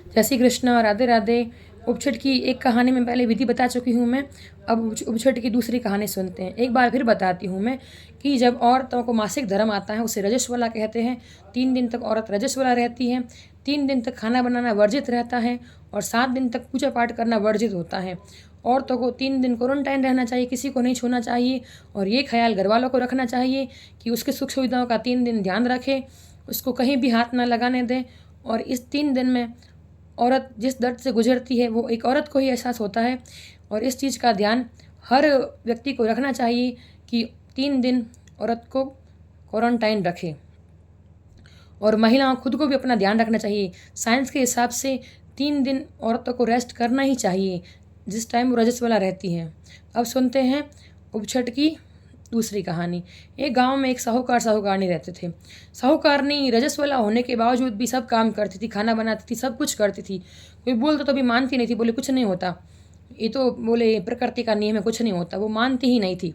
जय श्री कृष्ण, राधे राधे। उपछट की एक कहानी में पहले विधि बता चुकी हूँ मैं। अब उपछट की दूसरी कहानी सुनते हैं। एक बार फिर बताती हूँ मैं कि जब औरतों को मासिक धर्म आता है उसे रजस्वला कहते हैं। 3 दिन तक औरत रजस्वला रहती है। 3 दिन तक खाना बनाना वर्जित रहता है और 7 दिन तक पूजा पाठ करना वर्जित होता है। औरतों को 3 दिन क्वारंटाइन रहना चाहिए, किसी को नहीं छूना चाहिए और ये ख्याल घर वालों को रखना चाहिए कि उसकी सुख सुविधाओं का 3 दिन ध्यान रखें, उसको कहीं भी हाथ ना लगाने दें। और इस 3 दिन में औरत जिस दर्द से गुजरती है वो एक औरत को ही एहसास होता है और इस चीज़ का ध्यान हर व्यक्ति को रखना चाहिए कि 3 दिन औरत को क्वारंटाइन रखे। और महिलाओं खुद को भी अपना ध्यान रखना चाहिए। साइंस के हिसाब से 3 दिन औरतों को रेस्ट करना ही चाहिए जिस टाइम वो रजस्वला रहती हैं। अब सुनते हैं उपछट की दूसरी कहानी। एक गांव में एक साहूकार साहूकारनी रहते थे। साहूकारनी रजस्वला होने के बावजूद भी सब काम करती थी, खाना बनाती थी, सब कुछ करती थी। कोई बोलता तो भी मानती नहीं थी, बोले कुछ नहीं होता, ये तो बोले प्रकृति का नियम है, कुछ नहीं होता, वो मानती ही नहीं थी।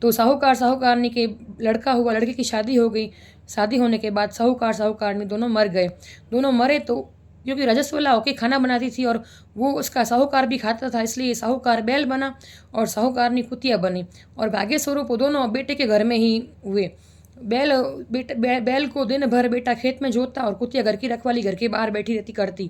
तो साहूकार साहूकारनी के लड़का हुआ, लड़के की शादी हो गई। शादी होने के बाद साहूकार साहूकारनी दोनों मर गए। दोनों मरे तो क्योंकि रजस्वला होकर खाना बनाती थी और वो उसका साहूकार भी खाता था, इसलिए साहूकार बैल बना और साहूकारनी कुतिया बनी। और भाग्य स्वरूप वो दोनों बेटे के घर में ही हुए। बैल को दिन भर बेटा खेत में जोतता और कुतिया घर की रखवाली घर के बाहर बैठी रहती करती।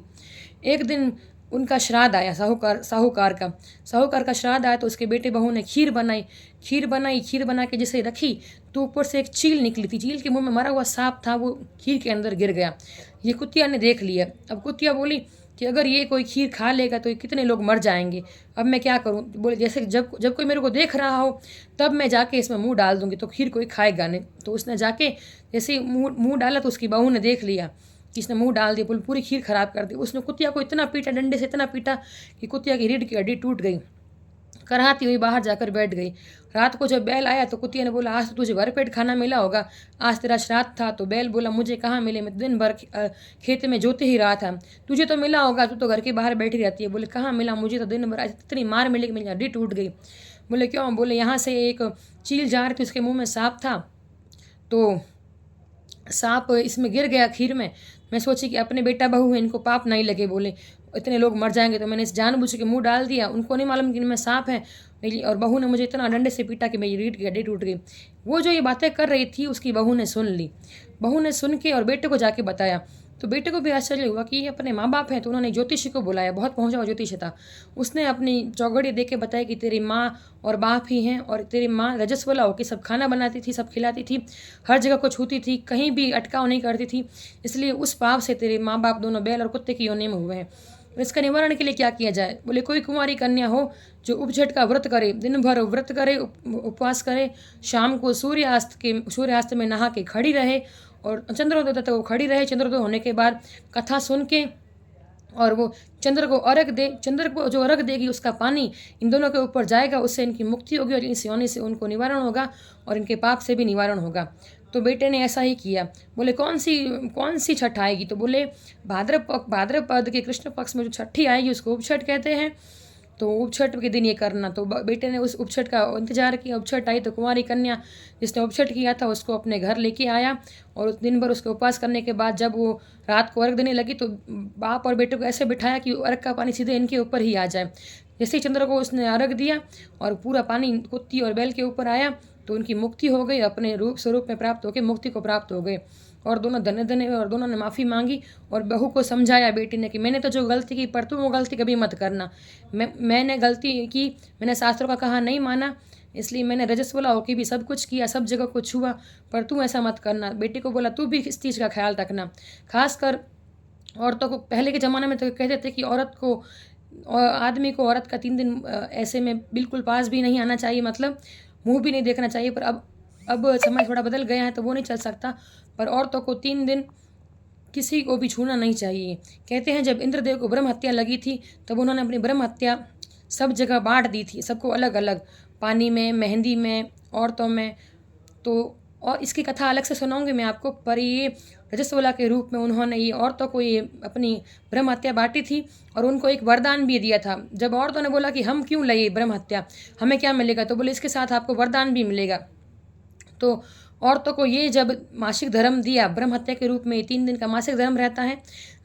एक दिन उनका श्राद्ध आया, साहूकार का श्राद्ध आया तो उसके बेटे बहू ने खीर बना के जिसे रखी तो ऊपर से एक चील निकली थी। चील के मुंह में मरा हुआ सांप था, वो खीर के अंदर गिर गया। ये कुतिया ने देख लिया। अब कुतिया बोली कि अगर ये कोई खीर खा लेगा तो कितने लोग मर जाएंगे, अब मैं क्या करूं। बोले जैसे जब जब कोई मेरे को देख रहा हो तब मैं जाके इसमें मुंह डाल दूंगी तो खीर कोई खाएगा नहीं। तो उसने जाके जैसे ही मुंह डाला तो उसकी बहू ने देख लिया कि इसने मुंह डाल दिया, पूरी खीर खराब कर दी। उसने कुतिया को इतना पीटा, डंडे से इतना पीटा कि कुतिया की रीढ़ की हड्डी टूट गई। कराहती हुई बाहर जाकर बैठ गई। रात को जब बैल आया तो कुतिया ने बोला आज तो तुझे भरपेट खाना मिला होगा, आज तेरा श्राद्ध था। तो बैल बोला मुझे कहाँ मिले, मैं दिन भर खेत में जोते ही रहा था, तुझे तो मिला होगा, तू तो घर के बाहर बैठी रहती है। बोले कहाँ मिला, मुझे तो दिन भर इतनी मार मिली कि मेरी हड्डी टूट गई। बोले क्यों, बोले यहाँ से एक चील जा रही थी, उसके मुँह में सांप था, तो सांप इसमें गिर गया खीर में। मैं सोची कि अपने बेटा बहू है, इनको पाप नहीं लगे, बोले इतने लोग मर जाएंगे, तो मैंने इस जानबूझ के मुंह डाल दिया। उनको नहीं मालूम कि इनमें सांप है। मेरी और बहू ने मुझे इतना डंडे से पीटा कि मेरी रीढ़ की हड्डी टूट गई। वो जो ये बातें कर रही थी उसकी बहू ने सुन ली। बहू ने सुन के और बेटे को जाके बताया तो बेटे को भी आश्चर्य हुआ कि ये अपने माँ बाप हैं। तो उन्होंने ज्योतिषी को बुलाया, बहुत पहुंचा हुआ ज्योतिषी था। उसने अपनी चौगड़ी दे के बताया कि तेरी माँ और बाप ही हैं और तेरी माँ रजस्वला होकर सब खाना बनाती थी, सब खिलाती थी, हर जगह को छूती थी, कहीं भी अटकाव नहीं करती थी, इसलिए उस पाप से तेरे माँ बाप दोनों बैल और कुत्ते की योनि में हुए हैं। इसका निवारण के लिए क्या किया जाए। बोले कोई कुंवारी कन्या हो जो उपछट का व्रत करे, दिन भर व्रत करे, उपवास करे, शाम को सूर्यास्त में नहा के खड़ी रहे और चंद्रोदय तक वो खड़ी रहे। चंद्रोदय होने के बाद कथा सुन के और वो चंद्र को अर्घ दे, चंद्र को जो अर्घ देगी उसका पानी इन दोनों के ऊपर जाएगा, उससे इनकी मुक्ति होगी और इस योनि से उनको निवारण होगा और इनके पाप से भी निवारण होगा। तो बेटे ने ऐसा ही किया। बोले कौन सी छठ आएगी, तो बोले भाद्रपद के कृष्ण पक्ष में जो छठी आएगी उसको उपछठ कहते हैं, तो उपछठ के दिन ये करना। तो बेटे ने उस उपछठ का इंतजार किया। उपछठ आई तो कुंवारी कन्या जिसने उपछठ किया था उसको अपने घर लेके आया और उस दिन भर उसके उपवास करने के बाद जब वो रात को अर्घ देने लगी तो बाप और बेटे को ऐसे बिठाया कि अर्घ का पानी सीधे इनके ऊपर ही आ जाए। जैसे ही चंद्र को उसने अर्घ दिया और पूरा पानी कुत्ती और बैल के ऊपर आया तो उनकी मुक्ति हो गई, अपने रूप स्वरूप में प्राप्त होकर मुक्ति को प्राप्त हो गए। और दोनों धन्य धन्य हुए और दोनों ने माफ़ी मांगी और बहू को समझाया बेटी ने कि मैंने तो जो गलती की पर तुम वो गलती कभी मत करना। मैंने गलती की, मैंने शास्त्रों का कहा नहीं माना, इसलिए मैंने रजस्वला होकर भी सब कुछ किया, सब जगह को छुआ, पर तू ऐसा मत करना। बेटी को बोला तू भी इस चीज़ का ख्याल रखना। खासकर औरतों को पहले के ज़माने में तो कहते थे कि औरत को और आदमी को औरत का 3 दिन ऐसे में बिल्कुल पास भी नहीं आना चाहिए, मतलब मुंह भी नहीं देखना चाहिए। पर अब समय थोड़ा बदल गया है तो वो नहीं चल सकता, पर औरतों को 3 दिन किसी को भी छूना नहीं चाहिए। कहते हैं जब इंद्रदेव को ब्रह्म हत्या लगी थी तब उन्होंने अपनी ब्रह्म हत्या सब जगह बांट दी थी, सबको अलग अलग, पानी में, मेहंदी में, औरतों में। तो और इसकी कथा अलग से सुनाऊंगी मैं आपको, पर ये रजस्वला के रूप में उन्होंने ये औरतों को ये अपनी ब्रह्म हत्या बांटी थी और उनको एक वरदान भी दिया था। जब औरतों ने बोला कि हम क्यों लगे ब्रह्म हत्या, हमें क्या मिलेगा, तो बोले इसके साथ आपको वरदान भी मिलेगा। तो औरतों को ये जब मासिक धर्म दिया ब्रह्म हत्या के रूप में, 3 दिन का मासिक धर्म रहता है।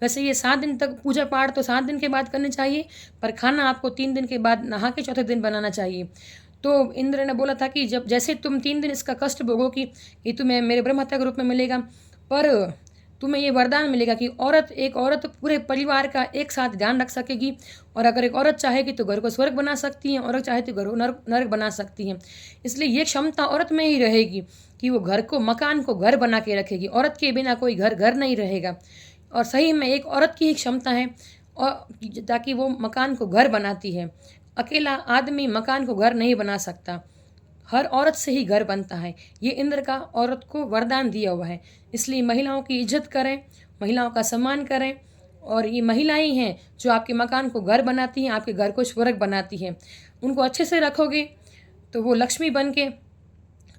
वैसे ये 7 दिन तक पूजा पाठ तो 7 दिन के बाद करनी चाहिए, पर खाना आपको 3 दिन के बाद नहा के चौथे दिन बनाना चाहिए। तो इंद्र ने बोला था कि जब जैसे तुम 3 दिन इसका कष्ट भोगोगी, ये तुम्हें मेरे ब्रह्म हत्या के रूप में मिलेगा, पर तुम्हें ये वरदान मिलेगा कि एक औरत पूरे परिवार का एक साथ ध्यान रख सकेगी। और अगर एक औरत चाहेगी तो घर को स्वर्ग बना सकती है, औरत चाहे तो घर को नरक बना सकती है। इसलिए ये क्षमता औरत में ही रहेगी कि वो घर को, मकान को घर बना के रखेगी। औरत के बिना कोई घर नहीं रहेगा। और सही में एक औरत की ही क्षमता है और ताकि वो मकान को घर बनाती है। अकेला आदमी मकान को घर नहीं बना सकता, हर औरत से ही घर बनता है। ये इंद्र का औरत को वरदान दिया हुआ है। इसलिए महिलाओं की इज्जत करें, महिलाओं का सम्मान करें। और ये महिलाएं हैं जो आपके मकान को घर बनाती हैं, आपके घर को स्वर्ग बनाती हैं। उनको अच्छे से रखोगे तो वो लक्ष्मी बन के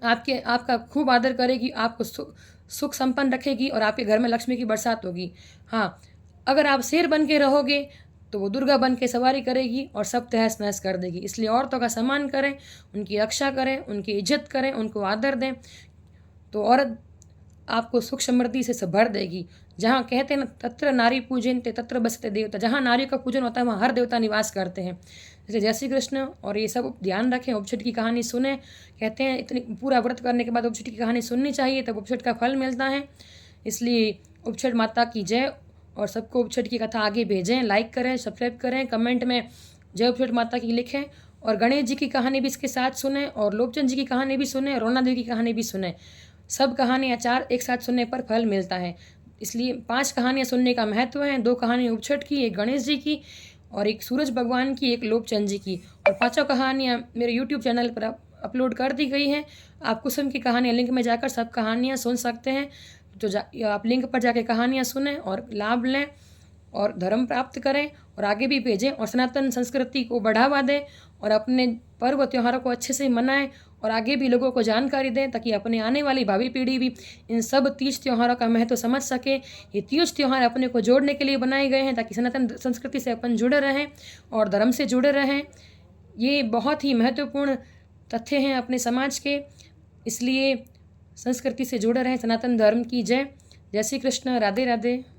आपका खूब आदर करेगी, आपको सुख संपन्न रखेगी और आपके घर में लक्ष्मी की बरसात होगी। हाँ, अगर आप शेर बन के रहोगे तो वो दुर्गा बन के सवारी करेगी और सब तहस नहस कर देगी। इसलिए औरतों का सम्मान करें, उनकी रक्षा करें, उनकी इज्जत करें, उनको आदर दें, तो औरत आपको सुख समृद्धि से भर देगी। जहाँ कहते हैं ना, तत्र नारी पूजन ते तत्र बसते देवता, जहाँ नारियों का पूजन होता है वहाँ हर देवता निवास करते हैं। जैसे जय श्री कृष्ण। और ये सब ध्यान रखें, उपछट की कहानी सुने। कहते हैं इतनी पूरा व्रत करने के बाद उपछट की कहानी सुननी चाहिए, तब उपछट का फल मिलता है। इसलिए उपछट माता की जय। और सबको उपछट की कथा आगे भेजें, लाइक करें, सब्सक्राइब करें, कमेंट में जय उपछट माता की लिखें। और गणेश जी की कहानी भी इसके साथ सुने, और लोकचंद जी की कहानी भी सुने, रोना देवी की कहानी भी सुने। सब कहानियाँ 4 एक साथ सुनने पर फल मिलता है। इसलिए 5 कहानियाँ सुनने का महत्व है। 2 कहानी उपछट की, एक गणेश जी की और एक सूरज भगवान की, एक लोकचंद जी की। और 5 कहानियाँ मेरे यूट्यूब चैनल पर अपलोड कर दी गई हैं। आप कुसुम की कहानियाँ लिंक में जाकर सब कहानियाँ सुन सकते हैं। तो आप लिंक पर जाके कहानियाँ सुनें और लाभ लें और धर्म प्राप्त करें और आगे भी भेजें और सनातन संस्कृति को बढ़ावा दें और अपने पर्व त्योहारों को अच्छे से मनाएं और आगे भी लोगों को जानकारी दें, ताकि अपने आने वाली भावी पीढ़ी भी इन सब तीज त्योहारों का महत्व समझ सके। ये तीज त्योहार अपने को जोड़ने के लिए बनाए गए हैं, ताकि सनातन संस्कृति से अपन जुड़े रहें और धर्म से जुड़े रहें। ये बहुत ही महत्वपूर्ण तथ्य हैं अपने समाज के। इसलिए संस्कृति से जुड़े रहें। सनातन धर्म की जय। जय श्री कृष्ण। राधे राधे।